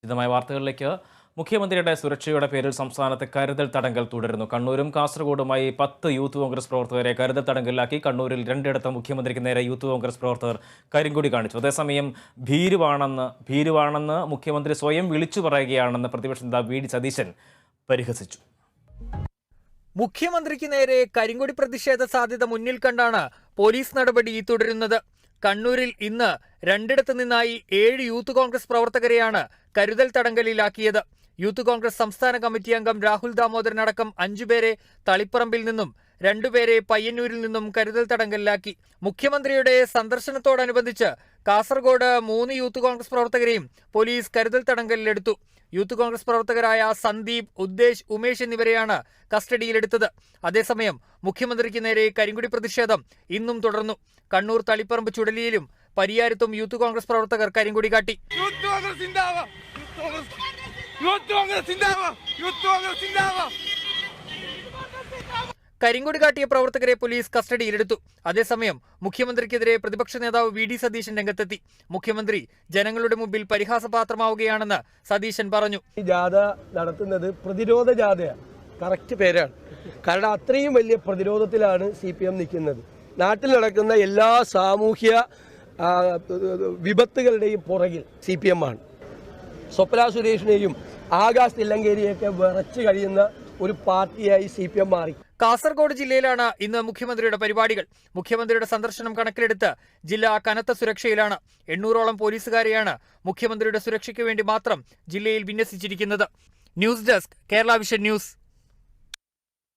വിശദമായ വാർത്തകളിലേക്ക്. മുഖ്യമന്ത്രിയുടെ സുരക്ഷയുടെ പേരിൽ സംസ്ഥാനത്തെ കരുതൽ തടങ്കൽ തുടരുന്നു. കണ്ണൂരും കാസർഗോഡുമായി 10 യൂത്ത് കോൺഗ്രസ് പ്രവർത്തകരെ കരുതൽ തടങ്കലിലാക്കി. കണ്ണൂരിൽ 2 മുഖ്യമന്ത്രിക്ക് നേരെ യൂത്ത് കോൺഗ്രസ് പ്രവർത്തകർ കരിങ്കൊടി കാണിച്ചു. അതേസമയം ഭീരുവാണെന്ന് മുഖ്യമന്ത്രി സ്വയം വിളിച്ചു പറയുകയാണെന്ന് പ്രതിപക്ഷ നേതാവ് വി ഡി സതീശൻ പരിഹസിച്ചു. മുഖ്യമന്ത്രിക്ക് നേരെ കരിങ്കൊടി പ്രതിഷേധ സാധ്യത മുന്നിൽ കണ്ടാണ് പോലീസ് നടപടി തുടരുന്നത്. കണ്ണൂരിൽ ഇന്ന് 2 നിന്നായി 7 യൂത്ത് കോൺഗ്രസ് പ്രവർത്തകരെയാണ് കരുതൽ തടങ്കലിലാക്കിയത്. യൂത്ത് കോൺഗ്രസ് സംസ്ഥാന കമ്മിറ്റി അംഗം രാഹുൽ ദാമോദരനടക്കം 5 പേരെ തളിപ്പറമ്പിൽ നിന്നും 2 പേരെ പയ്യന്നൂരിൽ നിന്നും കരുതൽ തടങ്കലിലാക്കി. മുഖ്യമന്ത്രിയുടെ സന്ദർശനത്തോടനുബന്ധിച്ച് കാസർഗോഡ് 3 യൂത്ത് കോൺഗ്രസ് പ്രവർത്തകരെയും പോലീസ് കരുതൽ തടങ്കലിലെടുത്തു. യൂത്ത് കോൺഗ്രസ് പ്രവർത്തകരായ സന്ദീപ്, ഉദ്ദേശ്, ഉമേഷ് എന്നിവരെയാണ് കസ്റ്റഡിയിലെടുത്തത്. അതേസമയം മുഖ്യമന്ത്രിക്ക് നേരെ കരിങ്കൊടി പ്രതിഷേധം ഇന്നും തുടർന്നു. കണ്ണൂർ തളിപ്പറമ്പ് ചുടലിയിലും പരിയാരത്തും യൂത്ത് കോൺഗ്രസ് പ്രവർത്തകർ കരിങ്കൊടി കാട്ടി. കരിങ്കൊടി കാട്ടിയ പ്രവർത്തകരെ പോലീസ് കസ്റ്റഡിയിലെടുത്തു. അതേസമയം മുഖ്യമന്ത്രിക്കെതിരെ പ്രതിപക്ഷ നേതാവ് വി ഡി സതീശൻ രംഗത്തെത്തി. മുഖ്യമന്ത്രി ജനങ്ങളുടെ മുമ്പിൽ പരിഹാസപാത്രമാവുകയാണെന്ന് സതീശൻ പറഞ്ഞു. ഈ ജാഥ നടത്തുന്നത് പ്രതിരോധ ജാഥയാണ്, കറക്റ്റ് പേരാണ്. കാരണം അത്രയും വലിയ പ്രതിരോധത്തിലാണ് CPM നിൽക്കുന്നത്. നാട്ടിൽ നടക്കുന്ന എല്ലാ സാമൂഹ്യ വിപത്തുകളുടെയും പുറകിൽ CPM ആണ്. സ്വപ്ന സുരേഷിനെയും ആകാശ് തില്ലങ്കേരിയൊക്കെ വിറച്ചു കഴിയുന്ന ഒരു പാർട്ടിയായി CPM മാറി. കാസർഗോഡ് ജില്ലയിലാണ് ഇന്ന് മുഖ്യമന്ത്രിയുടെ പരിപാടികൾ. മുഖ്യമന്ത്രിയുടെ സന്ദർശനം കണക്കിലെടുത്ത് ജില്ല കനത്ത സുരക്ഷയിലാണ്. 800ഓളം പോലീസുകാരെയാണ് മുഖ്യമന്ത്രിയുടെ സുരക്ഷയ്ക്ക് വേണ്ടി മാത്രം ജില്ലയിൽ വിന്യസിച്ചിരിക്കുന്നത്. News desk, Kerala vision news.